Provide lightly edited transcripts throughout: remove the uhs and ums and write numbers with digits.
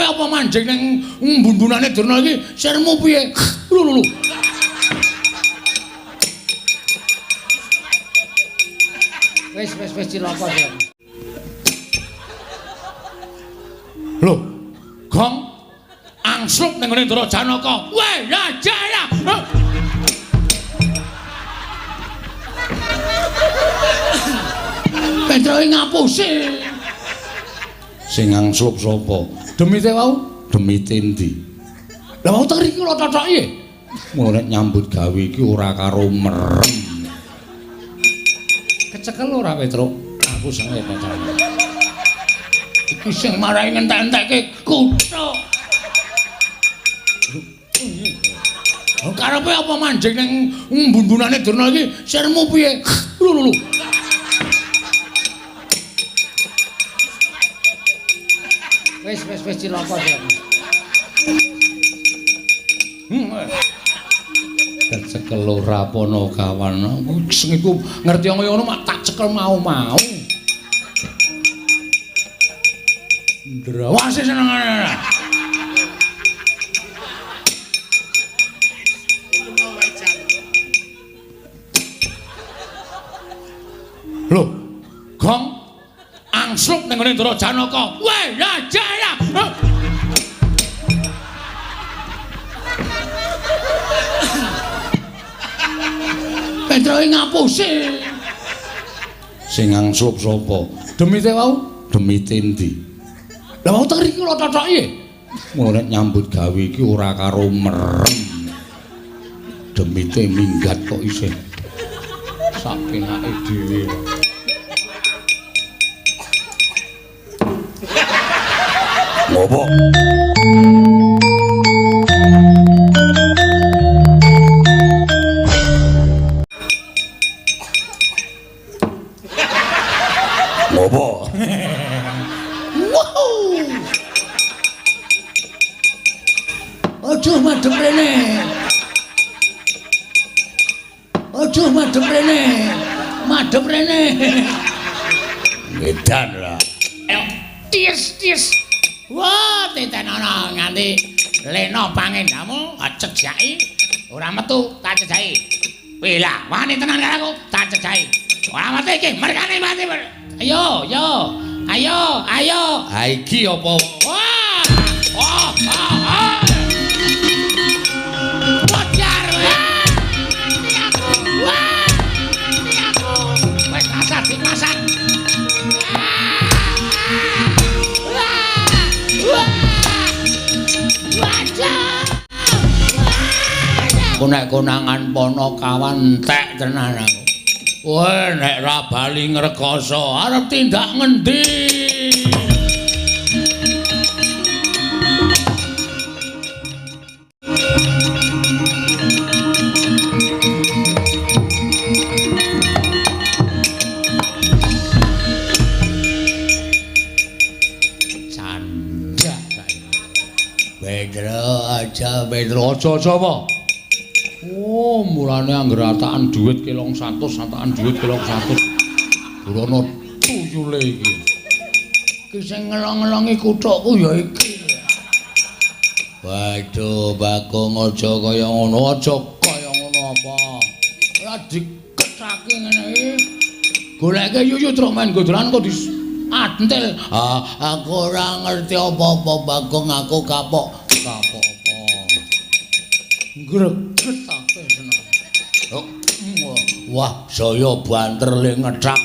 apa manjing ning mbun-bunane Durna iki sirmu piye? Lho. Wis cilaka ya. Lho, Gong angslup ning ngene Ndara Janaka. Weh, ya jaya. Petro ngapusi. Sing angslup sapa? Demite wau, demite ndi? Lah wau teng riki kula cocoki. Mulane nyambut gawe iki ora karo merem. Kecekel ora Petro? Aku seneng pacarane. Iki sing marai ngentek-entekke kuthuk. Karepe apa manjing ning mbun-bunane Durna iki sirmu piye? Lho. Wis cilaka ya. Kecekel ora pono kawan. Sing iku ngerti kaya ngono mak tak cekel mau-mau. Ndrawase senengane. Lho, Gong angslup ning ngene Ndara Janaka. Weh, ya jaya. Petro ngapusi. Sing angslup sapa? Demite wau, demite ndi? Lah wau teng riki kula cocoki. Mulane nyambut gawe iki ora karo merem. Demite minggat kok isih. Sak penake dhewe. Ngopo? Ngopo? Wow! Aja madhep rene. Aja madhep rene. Madhep rene. Edan lah. Tis. Wah, titenono nganti lena pangendamu cejaki. Ora metu tak cejaki. Pilah, wani tenan karo aku, tak cejaki. Ora mati iki, mergane mati. Ayo. Ha iki apa? Wah! Wajar. Wah! Wes masak. Aku nek konangan pono kawan entek tenan aku. Weh nek ra bali ngrekoso arep tindak ngendi? Canda Pedro aja sapa? Oh, mulane anggere atakan dhuwit kilong 100, atakan dhuwit kilong 100. Burono tuyule iki. Ki sing ngelong-ngelongi kuthukku ya iki. Waduh, Bagong aja kaya ngono, apa. Ora dikethake ngene iki. Goleke yuyu truk main godolan kok diantil. Aku ora ngerti apa-apa, Bagong, aku kapok apa. Greget ake seneng. Wah, saya banter le ngethak.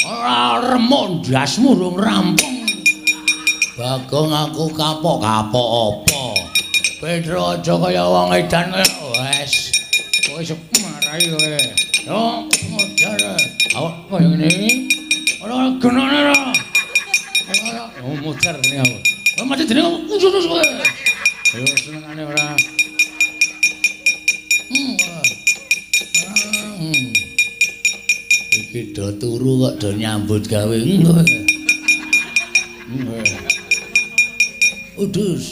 Ora remuk ndasmu rung rampung. Bagong aku kapok apa? Pedro aja kaya wong edan wes. Wis marai kowe. Yo, modar. Awak kaya ngene iki. Ora genane ora. Ora modar ngene aku. Ora mati jeneng usus kowe. Ayo senengane ora. Iki do turu kok do nyambut gawe. Udus.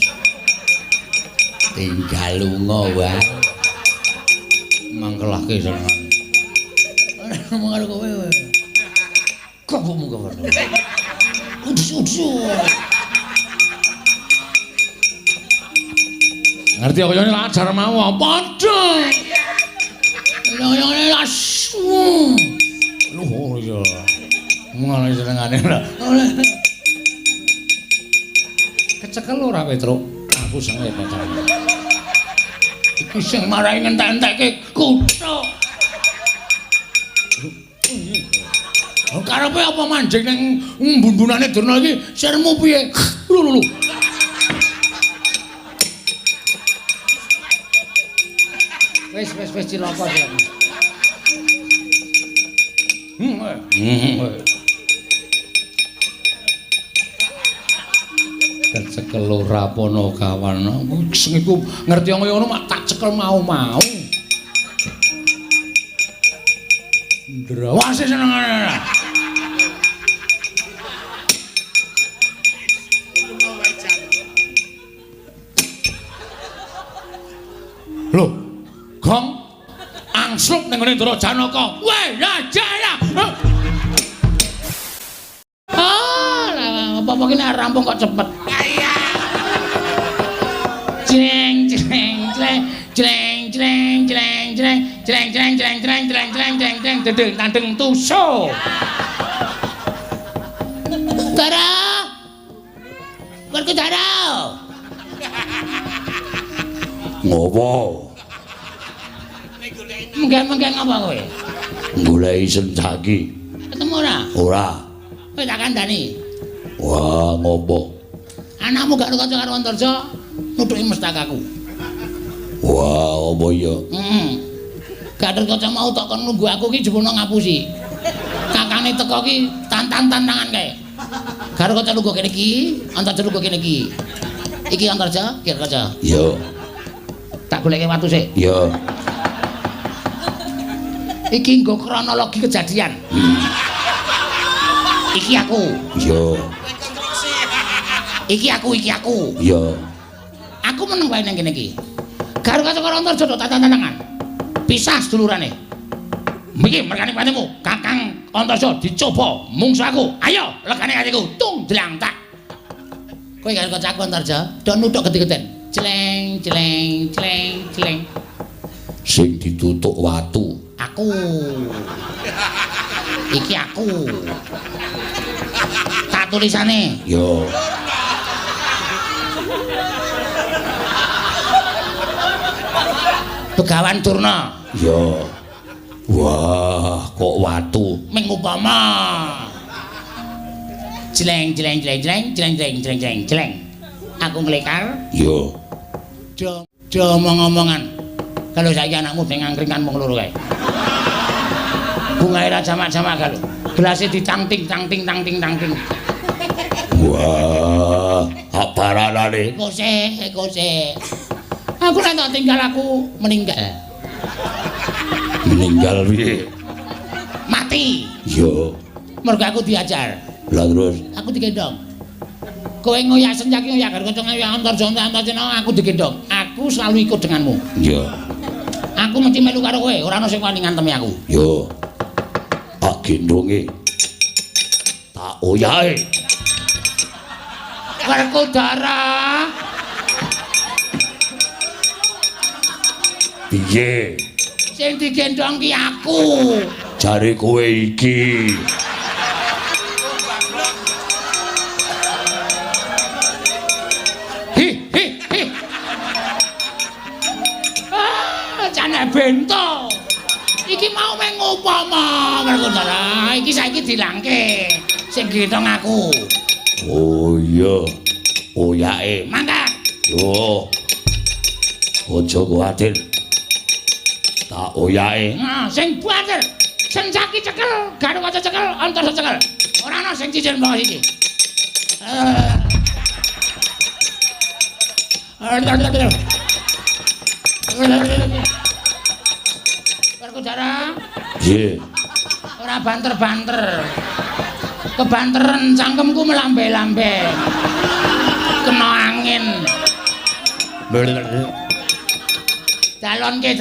Tinggal lunga wae. Mangkelake senengan. Ngomong karo kowe wae. Kopmu kowe. Udus. Ngerti kaya ngene ajar mau padha. Kaya asu. Lho iya. Mulai senengane. Kecekel ora kowe, Truk? Aku seneng pacaran. Iki sing marai ngentek-entekke kuthuk. Karepe apa manjing ning mbun-bunane Durna iki sirmu piye? Lho. Wis cilaka ya. Kecekel ora pono kawan. Sing iku ngerti kaya ngono mak tak cekel mau-mau. Ndrawase senengane. Lho, Gong angsluk ning ngene Ndara Janaka. Weh, ya jaya. Apa kene rampung kok cepet. Jreng jreng jreng jreng jreng jreng jreng jreng jreng jreng jreng jreng jreng jreng jreng dedeng tandeng tuso. Dara. Werku Dara. Ngopo? Menggen-menggen apa kowe? Goleki senjaki. Ketemu ora? Ora. Kowe tak kandhani. Wah, ngopo? Anakmu gak kanca karo Antarja, nutuki mestakaku. Wah, apa iya? Gak ada kanca mau tok kon nunggu aku ki jebono ngapusi. Kakane teko ki tantang-tantangan kae. Gak ada kanca nunggu kene iki, Antarja nunggu kene iki. Iki Antarja, iki kanca. Iya. Tak goleki watu sik. Iya. Iki nggo kronologi kejadian. Iki aku. Iya. Iki aku. Iya. Aku meneng wae nang kene iki. Karo kanca Antarja tantang-tantangan. Pisah sedulurane. Iki mergane patemu, Kakang Antarja dicoba mungsuh aku. Ayo, legane atiku. Tung dlang tak. Kowe karo kancaku Antarja do nuthuk gede-geden. Cleng cleng cleng cleng. Sing ditutuk watu. Aku. Iki aku. Tak tulisane. Yo. Begawan Durna. Yo. Wah, kok watu. Mengupama. Jleng jleng jleng jleng jleng jleng jleng jleng jleng. Aku nglekar. Yo. Do omong-omongan. Kalau saiki anakmu deng angkringan mung loro kae. Bungae ra jamak-jamak kalau. Gelase ditangting tangting tangting tangting. Wah, apa ranane? Kose. Aku nek tak tinggal aku meninggal. Meninggal piye? Mati. Yo. Mergo aku diajar. Lah terus aku digendong. Kowe ngoyak senjaki ngoyak karo kanca ngoyak Antarja aku digendong. Aku selalu ikut denganmu. Iya. Aku mesti melu karo kowe, ora ana sing wani ngantemi aku. Yo. Tak gendonge. Tak oyahe. Werkudara. Piye? Sing digendong ki aku. Jare kowe iki. Bento. Iki mau mengupama Werkudara. Iki saiki dilangke. Sing gendong aku. Oh iya. Oyake. Mangkat. Yo. Aja kuwatir. Tak oyake. Nah, sing buatir. Senjaki cekel, garu kaca cekel, Antarja cekel. Ora ana sing cicil mbok iki. Werkudara. Nggih. Ora banter-banter. Kebanteran cangkemku melambe-lambe. Kena angin. Calonke.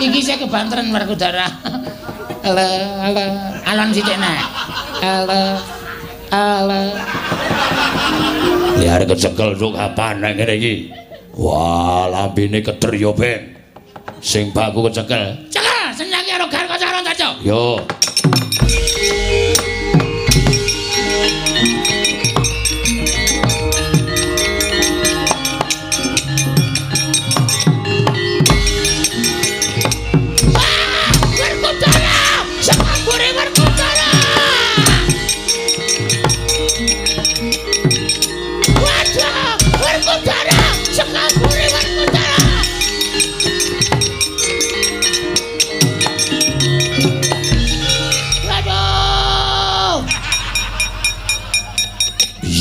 Iki sik kebanteran Werkudara. Alon sithik nek. Ale. Ya arek kecekel sok kapan nek ngene iki. Wah, lambene keder yo ben. Sing baku kecekel. Cekel, senyaki karo gar kacara Antarja. Yo.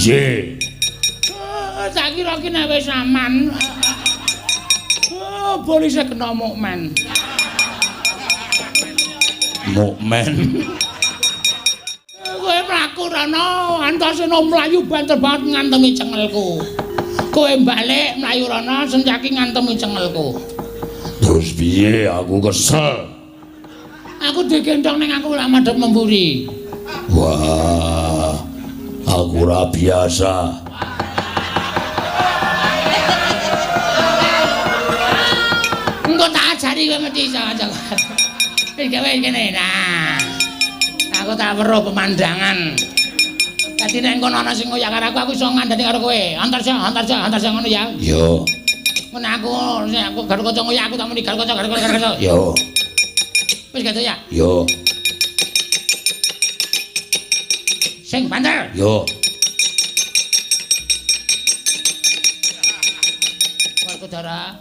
Piye? Tak kira ki nek wis aman. Polisi kena mukmen. Mukmen. Kowe mlaku rono, Antarsena mlayu banter banget ngantemi cengelku. Kowe balik mlayu rono, Sencaki ngantemi cengelku. Terus piye? Aku kesel. Aku digendong ning aku lak madhep memburi. Wah. Aku ora biasa. Engko tak ajari kowe mesti iso jaga. Wis gawe kene. Nah. Aku tak weruh pemandangan. Dadi nek kono ana sing ngoyak karo aku iso ngandani karo kowe. Antarja ngono ya. Yo. Men aku karo kanca ngoyak aku tak muni karo kanca. Yo. Wis gitu ya. Yo. Sing banter. Yo.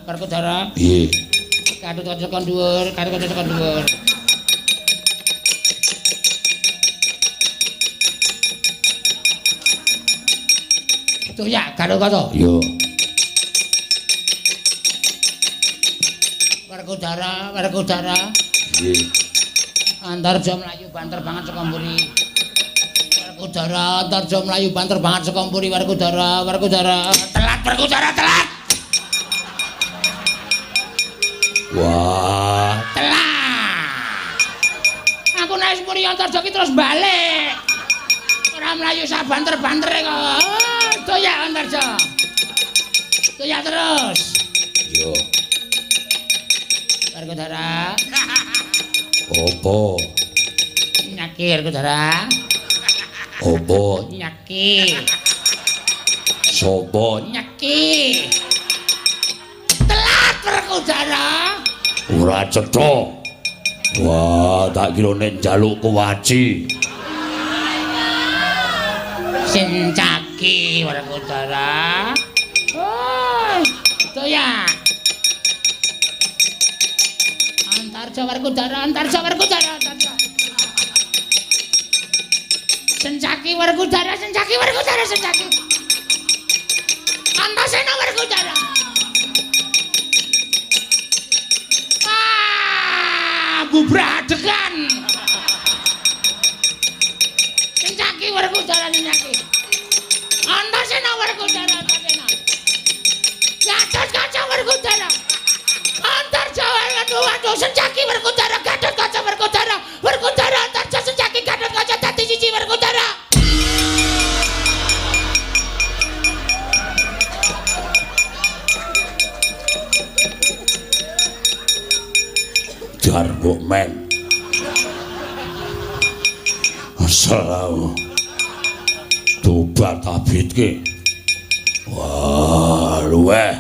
Werkudara. Piye? Kadut tekan dhuwur. Tuh ya, karo kanca. Yo. Werkudara. Piye? Antarja mlayu banter banget saka mburi. Werkudara, Antarja mlayu banter banget saka mburi Werkudara. Telat Werkudara, telat. Wah, telat. Aku nek mburi Antarja ki terus balik. Ora mlayu sak banter-bantere kok. Toya Antarja. Toya terus. Yo. Werkudara. Opo? Nyaki Werkudara. Opo? Nyaki. Sopo? Nyaki. Telat Werkudara. Ora cetha. Wah, tak kira nek njaluk kuwaci. Sencaki Werkudara. Oh, Toya. Antarja Werkudara. Sencaki Werkudara. Antarsena Werkudara. Bubradegan. Sencaki Werkudara. Antarsena Werkudara. Gatot kaca Werkudara. Antarja waduh Sencaki Werkudara. Gatot kaca Werkudara. Antarja Sencaki Gatot kaca dadi siji Werkudara. Jarbuk men. Asal tobat abitke. Wah, luweh.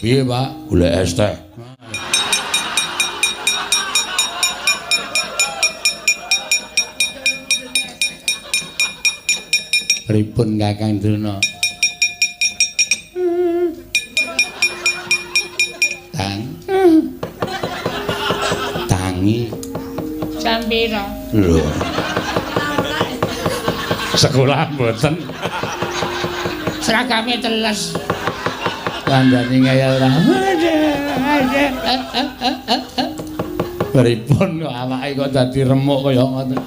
Piye, Pak? Golek es teh. Pripun Kakang Drona? Tangi. Jam pira? Lho. Sekolah mboten. Seragame teles. Kandhane ngayal ra. Pripun kok awake kok dadi remuk kaya ngoten.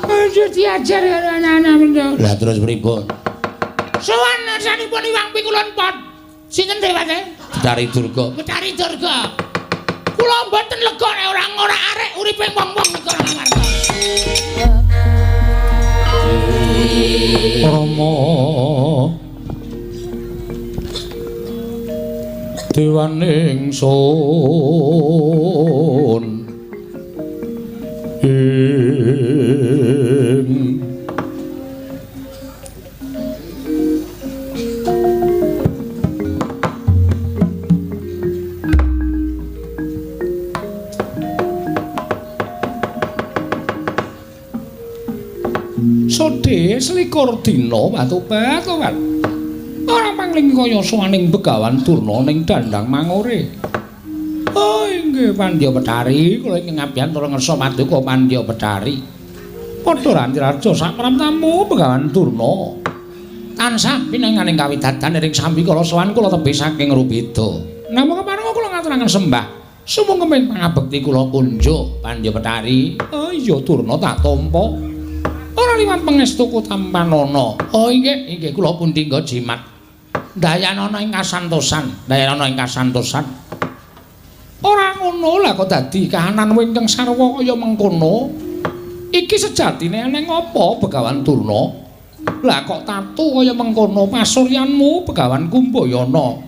Aja diajar karo anak-anak mendo. Lah terus pripun? Sowan sanipun Iwang Pikulun Pot. Sinten dewate? Betari Durga. Kula mboten lega nek ora arek uripe wong-wong negara Ngamarta. Rama dewaning sun ing Sodhe selikur dina Watubat ora pangling kaya suwaning Begawan Durna ning dandang mangore. Oh inggih Pandya Betari, kula ing ngabyan tur ngersa paduka Pandya Betari. Padha rantirarja sak pramtamu Begawan Durna. Tansah pinanganing kawidadan ing sambikala sowan kula tebih saking Rubeda. Namung kepareng kula ngaturaken sembah. Sumung kemeng pangabekti kula kunjuk Pandya Betari. Oh iya Durna tak tampa. Ora liwat pangestuku tampanana. Oh inggih kula pun tingga jimat. Dayanana ing kasantosan, Ora ngono lah kok dadi kahanan ingkang sarwa kaya mengkono. Iki sejatine eneng apa Begawan Durna? Lah kok tatu kaya mengkono pasuryanmu Begawan Kumbayana.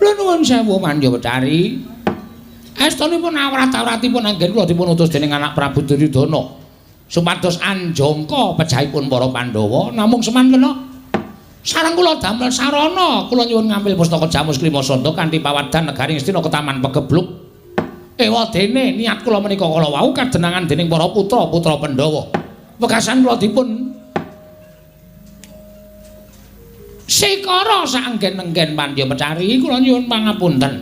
Lha nuwun sewu Pandya Betari. Estunipun awrat-awratipun anggen kula dipun utus dening anak Prabu Duryudana. Supados anjangka pejahipun para Pandhawa namung semangkena sareng kula damel sarana kula nyuwun ngambil pustaka Jamus Klimasada kanthi pawadan negaring Astina Ketaman Pegebluk. Ewadene niat kula menika kala wau kadenangan dening para putra-putra Pandhawa. Wekasan kula dipun sikara saanggen-enggen Pandya Betari kula nyuwun pangapunten.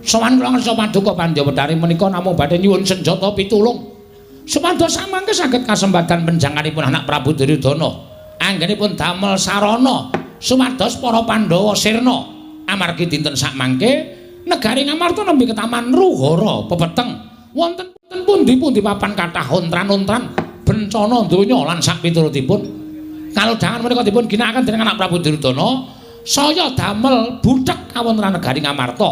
Sowan kula ngersa paduka Pandya Betari menika namung badhe nyuwun senjata pitulung. Supados samangke saged kasembadan penjanganipun anak Prabu Duryudana anggenipun damel sarana supados para Pandhawa sirna amargi dinten sakmangke negari Ngamarta nembe ketaman Ruhara pepeteng wonten pundi-pundi papan kathah ontran-ontran bencana donya lan sak piturutipun kalodhangan menika dipun ginakaken dening anak Prabu Duryudana saya damel buthek kawontenan negari Ngamarta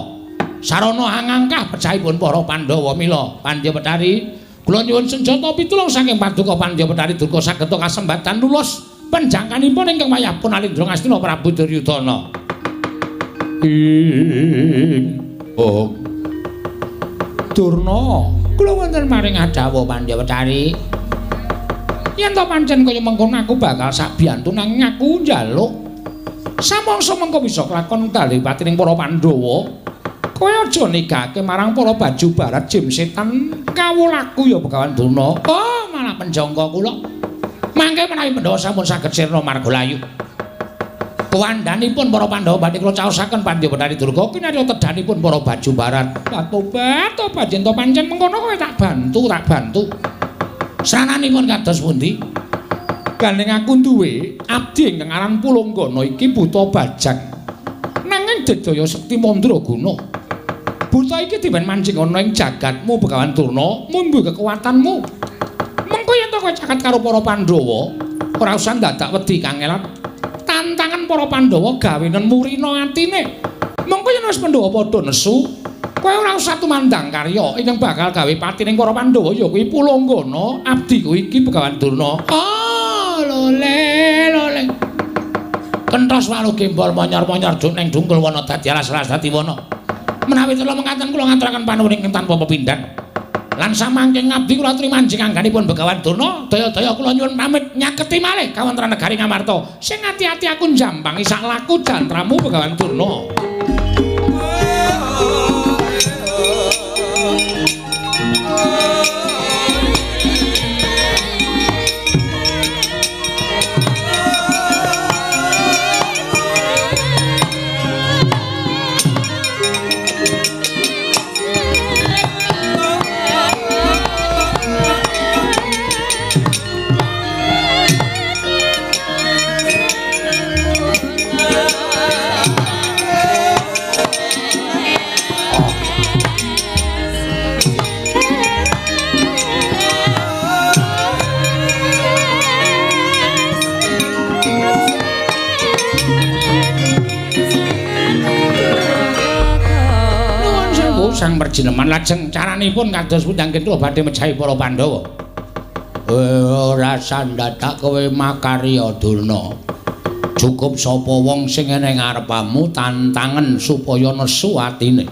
sarana angangkah pejahipun para Pandhawa mila Pandya Betari kula nyuwun senjata pitulung saking paduka Pandya Betari durga saged kasembatan lulus panjangkanipun ingkang wayahipun Alendra Ngastina Prabu Duryudana. Durna, kula wonten maring adhawa Pandya Betari. Yen to pancen kaya mengkono aku bakal sak biyantu nanging aku njaluk samangsa mengko bisa kelakon dalipatining para Pandhawa. Kowe aja nigake marang para baju barat jim setan kawulaku ya Begawan Durna. Oh, malah penjangka kula. Mangke menawi Pandhawa sampun saged sirna marga layu. Kuwandhanipun para Pandhawa badhe kula caosaken Pandya Betari Durga kinarya tedhanipun para baju barat. Tobat, yen to pancen mengkono kowe tak bantu. Sananipun kados pundi? Gandeng aku duwe abdi ingkang aran Pulunggana iki buta bajang. Nanging Dedaya Sekti Mandraguna. Buta iki diben mancing ana ing jagatmu Begawan Durna, mumbu kekuatanmu. Mengko yen to kowe caket karo para Pandhawa, ora usah dadak wedi kangelan. Tantangan para Pandhawa gawenen murina atine. Mengko yen wis Pandhawa padha nesu, kowe ora usah tumandang karya ingkang bakal gawe patining para Pandhawa ya kuwi Pulunggana, abdiku iki Begawan Durna. Oh, lole. Kenthos walu gembol monyor-monyor juk ning dungkul wana dadi alas-alas dadi wana. Menawi kula mengatakan kula ngaturaken panuwun ing tanpa pepindhan. Lan samangke ngabdi kula aturi manjing angganipun Begawan Durna, daya-daya kula nyuwun pamit nyaketi malih kawontenan negari Ngamarta. Sing ati-ati aku njambangi sak laku jantramu Begawan Durna. Sang Perjineman lajeng caranipun kados pundi anggen kula badhe mejahi para Pandhawa. ora sandadak kowe makarya Durna. Cukup sapa wong sing ning ngarepamu tantangen supaya nesu atine.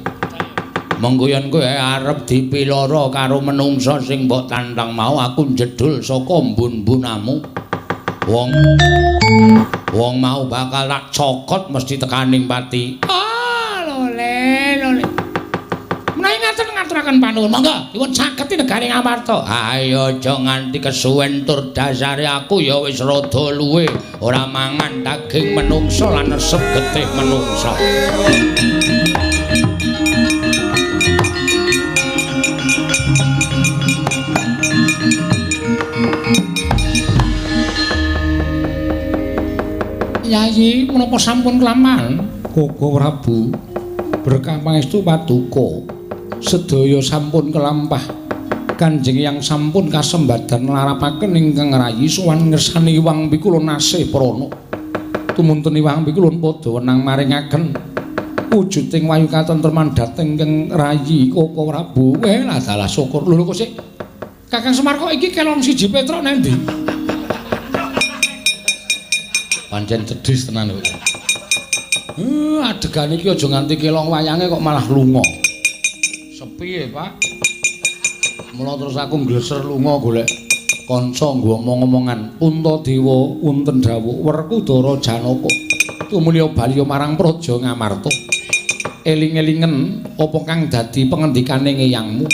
Mengko yen kowe arep dipiloro karo menungsa sing mbok tantang mau aku jedul saka mbun-mbunamu. Wong mau bakal tak cokot mesti tekaning pati. Lole. Menawi ngaten ngaturaken panuwun, monggo dipun sageti negari Ngamarta. Ayo aja nganti kesuwen tur dasare aku ya wis rada luwe ora mangan daging menungsa lan resep getih menungsa. Yayi menapa sampun kelamaan Koko Prabu berkah pangestu paduka sedaya sampun kelampah Kanjeng yang sampun kasembadan larapaken ingkang rayi sowan ngersani Iwang Pikulun Nasih Prana tumunten Iwang Pikulun padha wenang maringaken wujuding wayu katentreman dhateng ingkang rayi Koko Prabu dalah syukur lho kok sik Kakang Semar kok iki kelong siji Petruk nang ndi pancen cedhis tenan kok. Adegan iki aja nganti kelong wayange kok malah lunga. Sepi ya, Pak. Mula terus aku ngleser lunga golek kanca nggo omong-omongan. Puntadewa wonten dawuh Werkudara Janaka tumulya bali marang Praja Ngamarta. Eling-elingen apa kang dadi pengendikane ngeyangmu.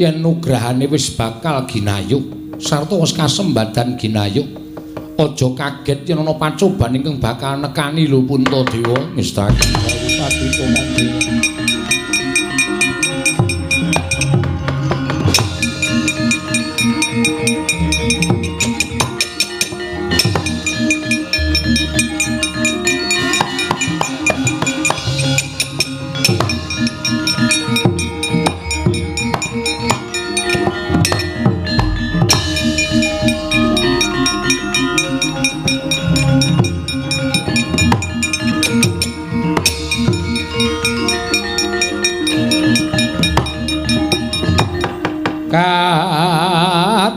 Yen nugrahane wis bakal ginayuh sarta wis kasembadan ginayuh. Aja kaget yen ana pacoban ingkang bakal nekani lho Puntadewa ngestakaken paduka mangke.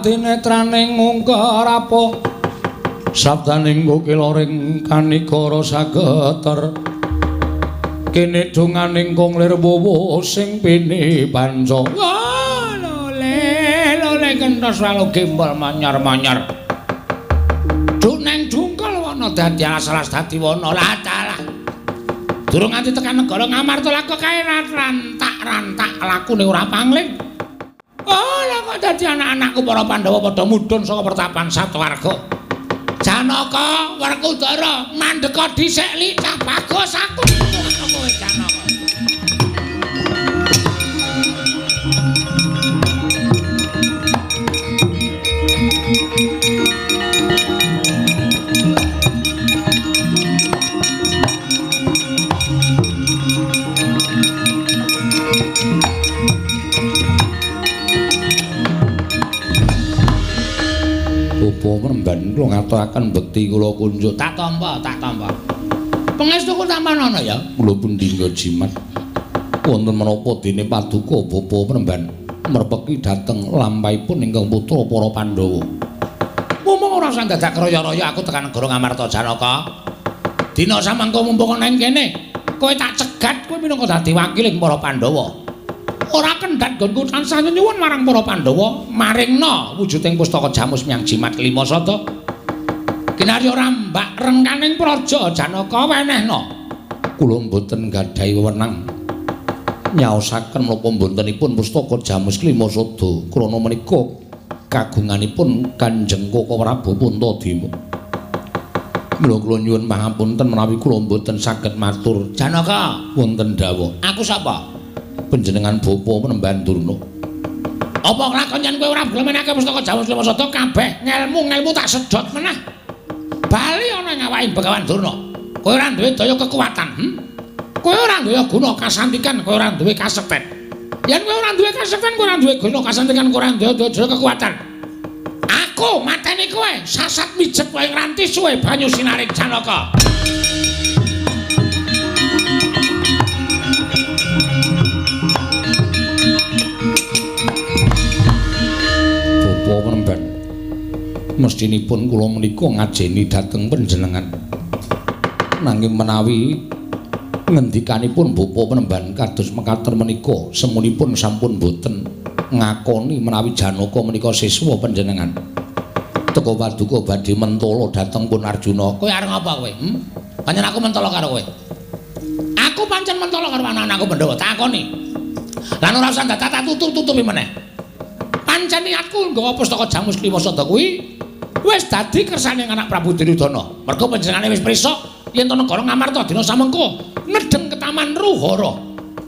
Tinetraning ngungkar apa sabdaning kokiloring kanikara sageter kene donganing konglir wowo sing pene panca lole kentos walu gembol manyar-manyar duneng dungkul wana dadi alas-alas dadi wana latalah durung nganti tekan negara Ngamarta lak kae rantak lakune ora pangling. Lah kok dadi anak-anakku para Pandhawa padha mudhun saka pertapan Satwarga. Janaka Werkudara mandheka dhisik li cah bagus aku kowe Janaka. Remban kula ngaturaken bekti kula kunjuk tak tampa pangestu kula tampanana ya kula pundingga jimat wonten menapa dene paduka bapa Remban merpeki dhateng lampahipun ingkang putra para Pandhawa mumung ora usah dadak kraya-raya aku tekan negara Ngamarta Janaka dina samangka mumpung ana ing kene kowe tak cegat kowe minangka dadi wakiling para Pandhawa ora kendhat nggonku tansah nyuwun marang para Pandhawa maringna wujuding pustaka jamus miyang jimat kelima sada kinarya rambak rengkaning praja Janaka wenehna kula mboten gadhahi wewenang nyaosaken menapa mbotenipun pustaka jamus kelima sada krana menika kagunganipun Kanjeng Koko Prabu Puntadewa mula kula nyuwun pangapunten menawi kula mboten saged matur Janaka wonten dawuh aku sapa panjenengan bapa Penemban Durna. Apa kelakon yen kowe ora gelem menake pustaka Jamus Lima Sada kabeh ngelmu tak sedot meneh. Bali ana ing awake Begawan Durna. Kowe ora duwe daya kekuatan. Kowe ora duwe guna kasantikan, kowe ora duwe kasekten. Yen kowe ora duwe kasekten, kowe ora duwe guna kasantikan, kowe ora duwe daya kekuatan. Aku mateni kowe sasat mijet wae nganti suwe banyu sinaring Janaka. Penemban mestinipun kula menika ngajeni dhateng panjenengan. Nanging menawi ngendikanipun Bapa Penemban kados mekaten menika semunipun sampun boten ngakoni menawi Janaka menika siswa panjenengan. Teka paduka badhe mentala dhateng pun Arjuna. Kowe arep ngapa kowe? Pancen aku mentala karo kowe. Aku pancen mentala karo anak-anakku Pandhawa. Takoni. Lan ora usah tak tutup-tutupi meneh. Pancen niatku nggawa pustaka Jamus Kliwasada kuwi wis dadi kersane anak Prabu Duryudana. Mergo panjenengane wis prisa yen to negara Ngamarta dina samengko nedeng ke Taman Ruhara.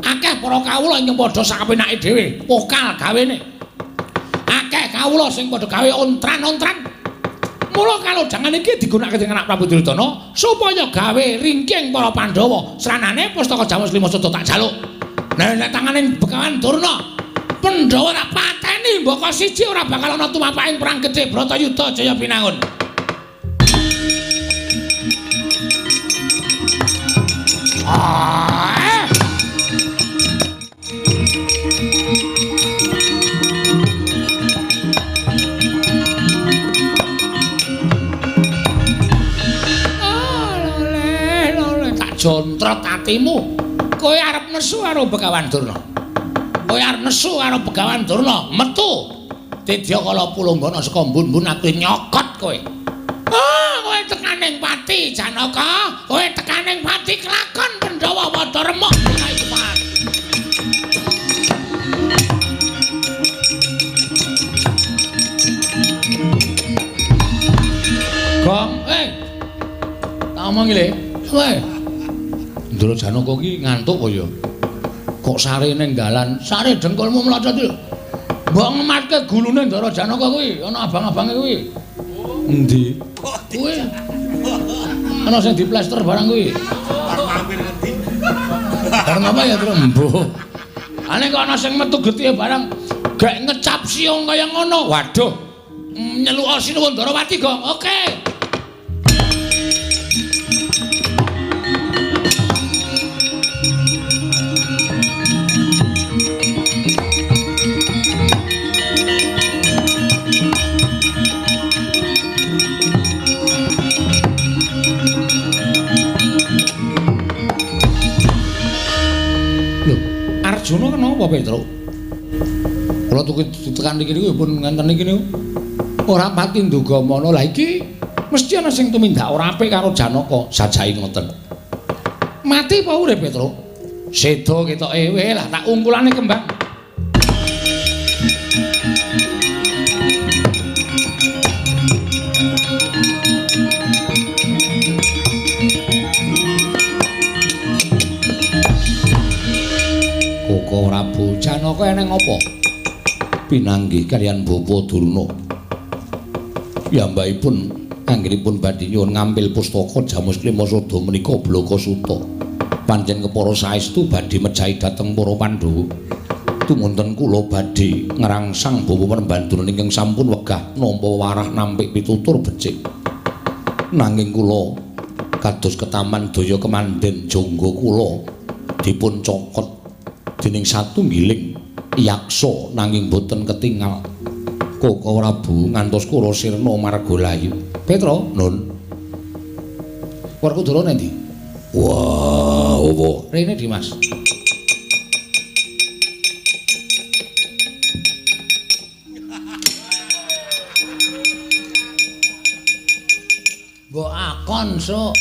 Akeh para kawula ing padha sakepenake dhewe, pokal gawene. Akeh kawula sing padha gawe ontran-ontran. Mula kalodhangan iki digunakake dening anak Prabu Duryudana supaya gawe ringking para Pandhawa. Sranane pustaka Jamus Kliwasada tak jaluk. Nek tanganing Begawan Durna, Pandhawa tak pateni mbaka siji ora bakal ana tumapaking perang gedhe Bratayuda Jaya Pinangun. Jontret atimu, kowe arep nesu karo Begawan Durna. Kowe arep nesu karo Begawan Durna, metu. Tidya kala Pulunggana saka mbun-mbun aku nyokot kowe. Kowe tekaning pati Janaka, kowe tekaning pati kelakon Pandhawa padha remuk dina iku Mas. Gong, tak omong iki lho. Kowe Ndara Janaka ki ngantuk kaya. Kok sare ning dalan, sare dengkulmu mlocot lho. Mbok ngematke gulune Ndara Janaka kuwi, ana abang-abange kuwi. Endi? Kuwi. Ana sing diplester barang kuwi. Mampir ngendi? Barang apa ya, Tru? Mbuh. Ane kok ana sing metu getih barang gek ngecap siung kaya ngono. Waduh. Nyeluk Sinuwun Ndarawati, Gong. Oke. Arjuna kenapa Petruk? Kula tekan iki niku pun ngenten iki niku. Ora pati ndugamana. Lah iki mesti ana sing tumindak ora apik karo Janaka, sajake ngoten. Mati apa urip Petruk? Seda ketoke wae lah tak ungkulane kembang. Prabu Janaka eneng apa? Pinanggih kaliyan Bapa Durna. Piyambakipun anggenipun badhe nyuwun ngambil pustaka Jamus Kliwasada menika Blakasuta. Pancen kepara saestu badhe mejahi dhateng para Pandhawa. Tumunten kula badhe ngrangsang Bapa Penemban Durna ingkang sampun wegah nampa warah nampik pitutur becik. Nanging kula kados ketaman daya kemanden jangga kula dipun cokot dening satunggiling yaksa nanging boten ketingal. Koko Prabu ngantos kula sirna Margalayu. Petra, Nun. Werkudara endi? Wah, apa? Rene Dimas. Mbok akon, Sok.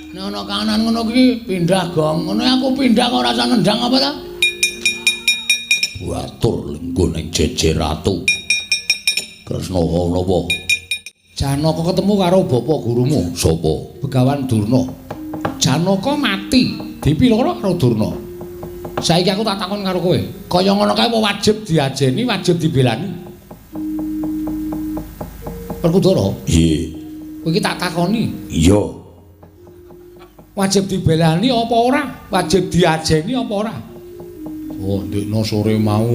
Nek ana kahanan ngono kuwi pindah Gong. Ngono aku pindah kok ora usah nendang apa ta? Batur lenggo ning jejer ratu. Kresna napa? Janaka ketemu karo bapak gurumu. Sapa? Begawan Durna. Janaka mati dipiloro karo Durna. Saiki aku tak takon karo kowe. Kaya ngono kae apa wajib diajeni, wajib dibelani? Werkudara? Nggih. Kowe iki tak takoni. Iya. Wajib dibelani apa ora? Wajib diajeni apa ora? Oh, ndekno sore mau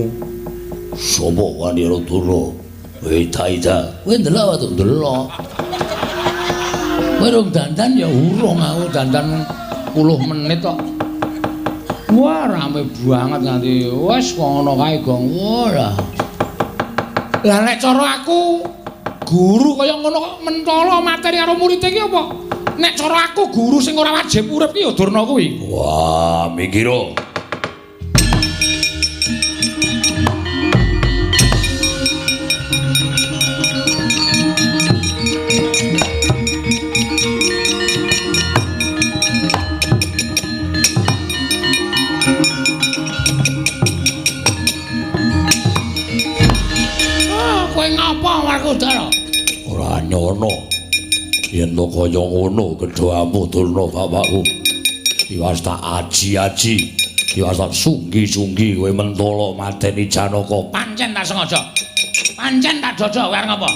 sapa Wanira Durna? Ita. Kowe ndelok wae to, ndelok. Kowe rung dandan ya urung aku dandan 10 menit kok. Wah, rame banget nganti wis ngono kae Gong. Ora. Lah nek cara aku guru kaya ngono kok mentolo materi karo murid iki apa? Nek cara aku guru sing ora wajib urip ki ya Durna kuwi. Wah, mikiro. Kowe ngapa Werkudara? Ora nyono. Yen to kaya ngono kedhamu Durna bapakku. Iwas tak aji-aji. Iwas tak sunggi-sunggi kowe mentolo mateni Janaka. Pancen tak sengaja. Pancen tak dodo wer ngapa?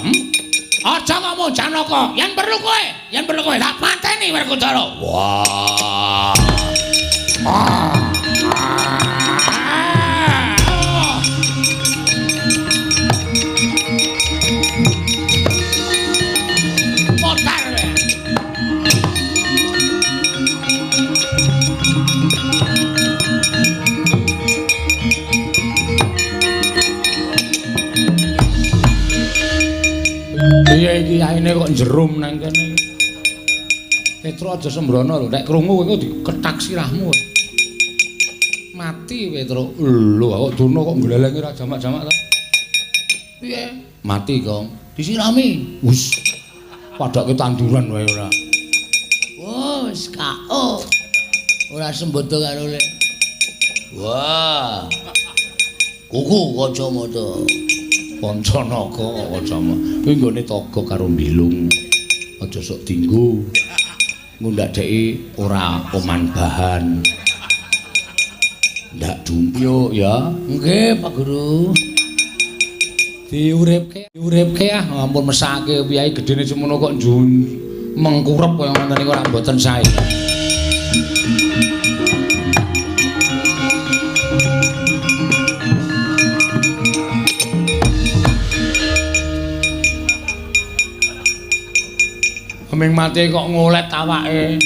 Aja ngomong Janaka. Yen perlu kowe tak pateni Werkudara. Wah. Piye iki yaine kok jerum nang kene. Petro aja sembrono lho, nek krungu kowe diketak sirahmu. Mati Petro. Lho kok Durna kok nglelengi ra jamak-jamak to? Piye? Mati, Kong. Disirami. Wis. Padake tanduran wae ora. Wes KO. Ora sembodo karo le. Wah. Kuku Kacamata. Pancanaka Kacama. Kuwi nggone toga karo mbilung. Aja sok dinggo. Ngundak dheki ora oman bahan. Ndak dumpyo ya. Nggih, Pak Guru. Diuripke ah, ampun mesake piyai gedene semono kok mengkurep kaya ngoten niku ora mboten sae. Ming mati kok ngolet awake.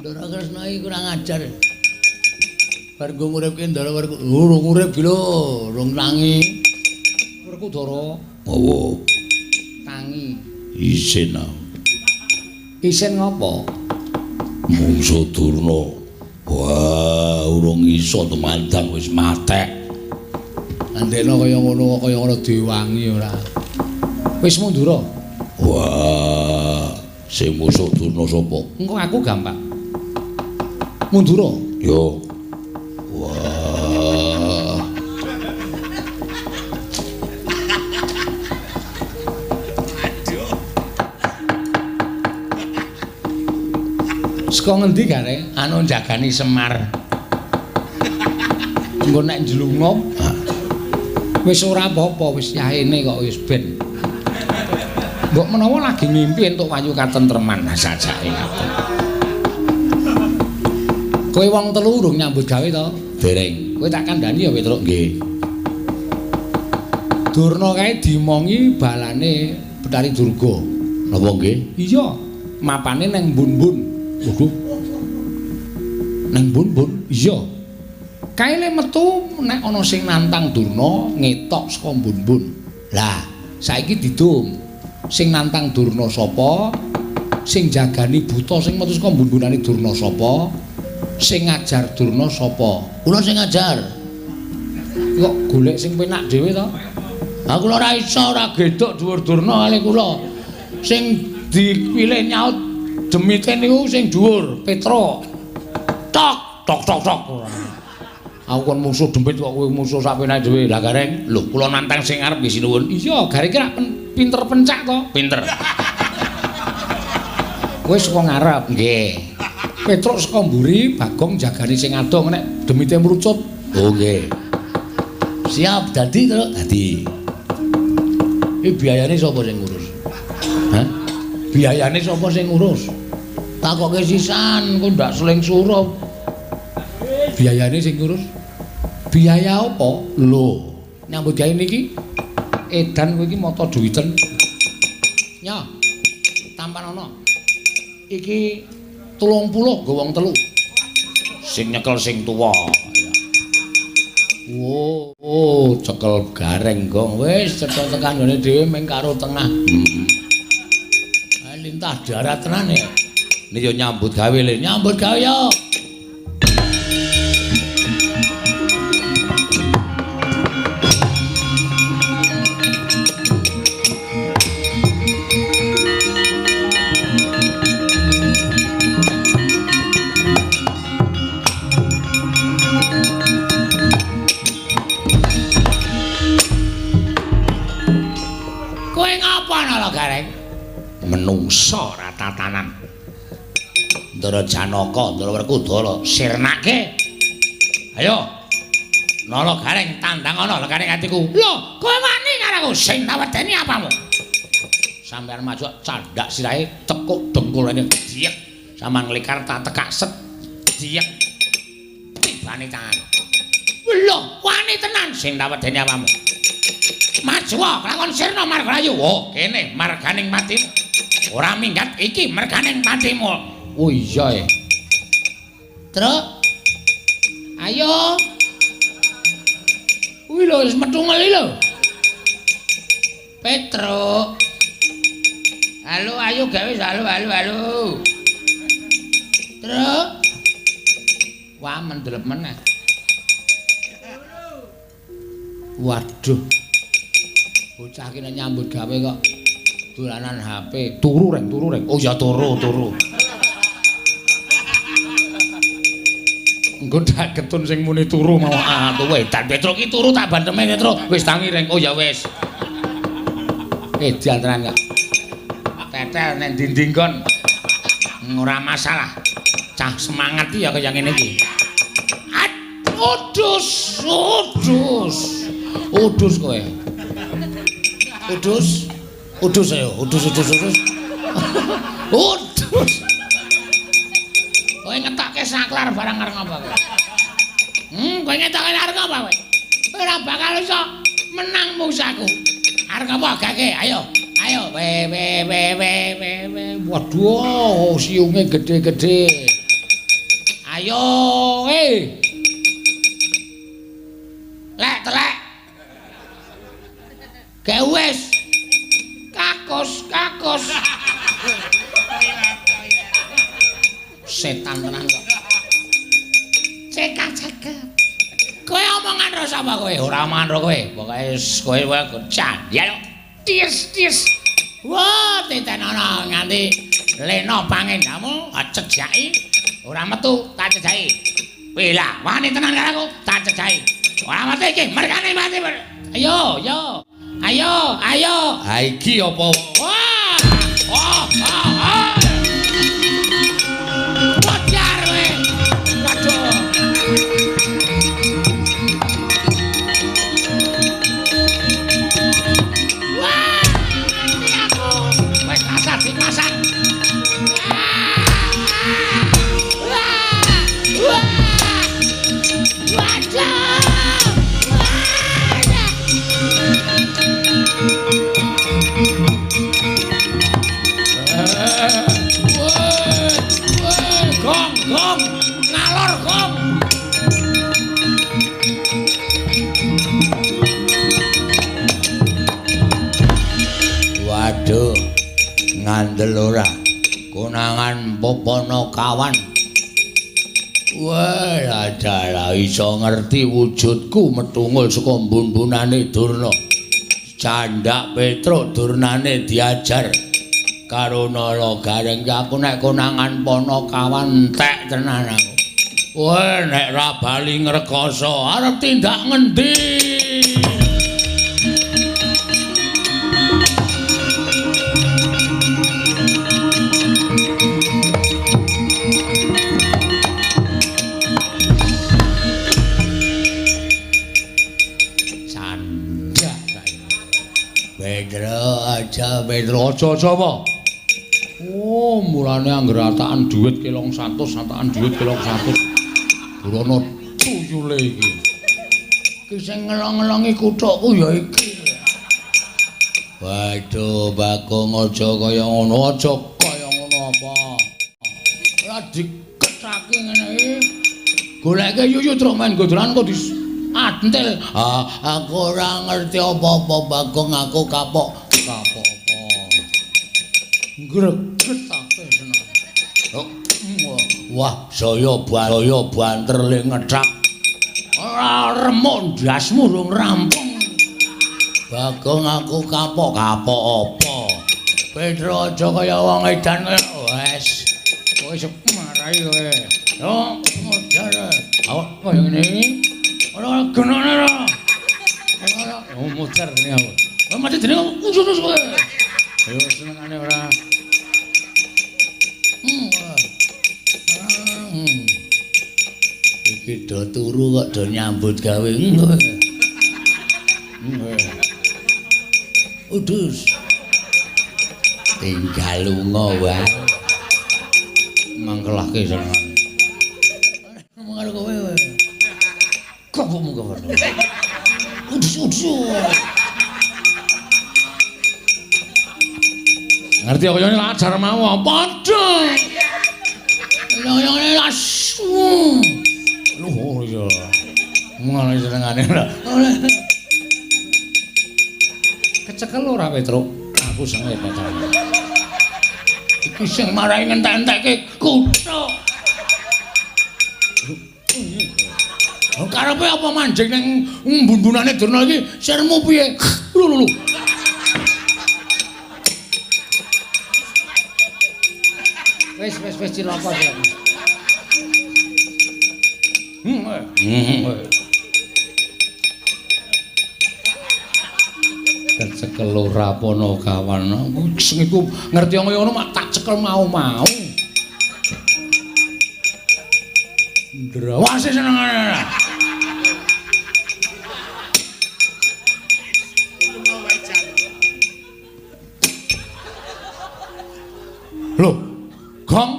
Ndara Kresna iki kurang ajar. Bar go nguripke Ndara urung urip iki lho, urung tangi. Werkudara. Oh. Tangi. Isin ah. Isin ngopo? Mungsu Durna. Wah, urung iso tumandang wis matek. Andekno kaya ngono diwangi ora. Wis mundura. Wah, sing musuh Durna sapa? Engko aku gampang. Mundura. Yo. Wah. Saka ngendi gare? Anu jagani Semar. Engko nek njlungup, wis ora apa-apa, wis yaene kok wis ben. Mbok menawa lagi ngimpi entuk wayu katentreman sajake ngoten. Kowe wong telu urung nyambut gawe to? Dereng. Kowe tak kandhani ya Petruk. Nggih. Durna kae diomongi balane Betari Durga. Napa nggih? Iya, mapane neng Mbun-mbun. Waduh. Neng Mbun-mbun. Iya. Kae le metu nek ana sing nantang Durna ngetok saka Mbun-mbun. Lah, saiki didum. Sing nantang Durna sapa? Sing jagani buta sing metu saka mbun-bunane Durna sapa? Sing ngajar Durna sapa? Kula sing ngajar. Kok golek sing penak dhewe to? Ha kula ora iso ora gedhok dhuwur Durna kali kula. Sing dipilih nyaut demite niku sing dhuwur, Petro. Tok tok tok tok. Aku kon musuh dempit kok kowe musuh sapenake dhewe. Lah Gareng, lho kula nantang sing arep nggih sinuwun. Iya, Gareng ki rak pinter pencak to. Pinter. Kowe saka ngarep, nggih. Petruk saka mburi, Bagong jagani sing adong nek demite mrucut. Oh nggih. Siap dadi to? Dadi. Iki biayane sapa sing ngurus? Hah? Biayane sapa sing ngurus? Takoke sisan, kok ndak seling suruh. Biayane sing ngurus? Biaya apa? Lho, nyambut gawe niki edan kowe iki mata duwiten. Nya. Tampan ana. Iki 30 go wong telu. Sing nyekel sing tuwa. cekel gareng gong wis cetha tekan ngene dhewe ming karo tengah. Lintah darat tenan ya. Ini yo nyambut gawe le, nyambut gawe yo. Kowe ngapa nala gareng? Menungso ratatanan. Ndara Janaka, Ndara Werkudara sirnake. Ayo. Nala gareng tandang ana lekane atiku. Lho, kowe wani karo aku sing tawedeni apamu? Sampeyan maju candhak sirahe tekuk dengkulane diek. Samang likar tak tekak set diek. Tibane tangan. Lho, wani tenan sing tawedeni apamu? Maju lakon sirna margayu. Oh, kene marganing matimu. Ora minggat iki merganing patimu. Oh iya. Truk. Ayo. Kuwi lho wis metu ngeli lho. Petro. Halo ayo gawe halo. Truk. Wah mendelep meneh. Waduh. Bocah ki nyambut gawe kok dolanan HP. Turu reng. Oh ya turu. Engko dak ketun sing muni turu mau kowe. Dan Petro ki turu tak banteme Petro. Wis tangi reng. Oh ya wis. Dianteran kok. Tetel nek dinding kon. Ora masalah. Cah semangat ya kaya ngene iki. Udus kowe. Udus ayo, udus. Kowe ngetokke saklar barang arep apa kowe? Kowe ngetokke arep apa kowe? Ora bakal iso menang musaku. Arep apa gake? Ayo. Waduh, siunge gede-gede. Ayo, Telek. Kayak wis. Kakos. Setan tenan kok. Cekak. Kowe omongan ro sapa kowe? Ora omongan ro kowe. Pokoke kowe wae gocan. Ya yo. Tis. Wah, teten ana nganti lena pangendamu cejaki. Ora metu tak cejaki. Wela, wani tenan karo aku, tak cejaki. Ora metu iki, mergane mati. Ayo. Ha iki apa? Wah! Wajar kowe. Waduh. Wah! Mati aku. Wis kasar dipasang. Wah! Waduh. Gong, ngalor gong. Waduh, ngandel ora. Konangan popono kawan. Wah, adalah iso ngerti wujudku metungul saka mbun-bunane Durna. Candhak Petro Durnane diajar karo Nala Gareng aku nek konangan pono kawan entek tenan aku. Wah, nek ra bali ngrekoso arep tindak ngendi? Pedro aja apa? Oh, mulane anggere atakan dhuwit kelong 100, atakan dhuwit kelong 100. Burono tuyule iki. Ki sing ngelong-ngelongi kuthukku ya iki. Waduh, Bagong aja kaya ngono apa? Ora dikethake ngene iki. Goleke yuyu truk main godolan kok Antil. Aku ora ngerti apa-apa Bagong aku kapok. Kapok apa? Greget ake seneng. Wah, saya banter le ngecak. Ora remuk ndasmu rung rampung. Bagong aku kapok-kapok apa? Pedro aja kaya wong edan wes. Wis marai kowe. Yo, modar. Awak kaya ngene iki. Ora genane ra. Ora modar ngene aku. Wah mati jenenge usus kowe. Ayo senengane ora. Iki do turu kok do nyambut gawe kowe. Udus. Tinggal lunga wae. Mangkelake senengan. Ngomong karo kowe wae. Kapokmu kowe. Udus. Ngerti kaya ngene ajar mau padha. Kaya asu. Lho iya. Ngono senengane ora. Kecekel ora Petruk? Aku seneng pacarmu. Iki sing marai ngentek-entekke kuthuk. Karepe apa manjing ning mbun-bunane Durna iki sirmu piye? Lho. Wis cilaka ya. Kecekel ora apa-apa kawan. Sing iku ngerti kaya ngono mak tak cekel mau-mau. Ndrawase senengane. Lho, Gong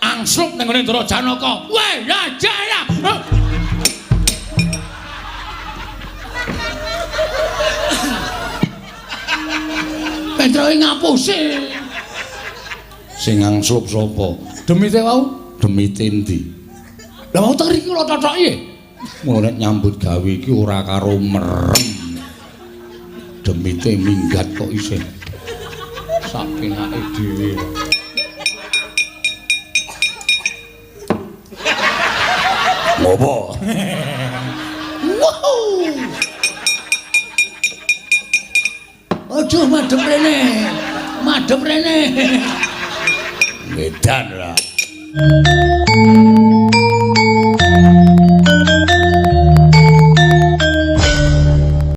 angslup ning ngene Ndara Janaka. Weh, ya jaya. Petro ngapusi. Sing angslup sapa? Demite wau, demite endi? Lah mau teng iki lho cocoke. Ngono nek nyambut gawe iki ora karo merem. Demite minggat kok isih. Sak penake dhewe. Ngopo? Wow. Aja madhep rene. Madhep rene. Medan ra.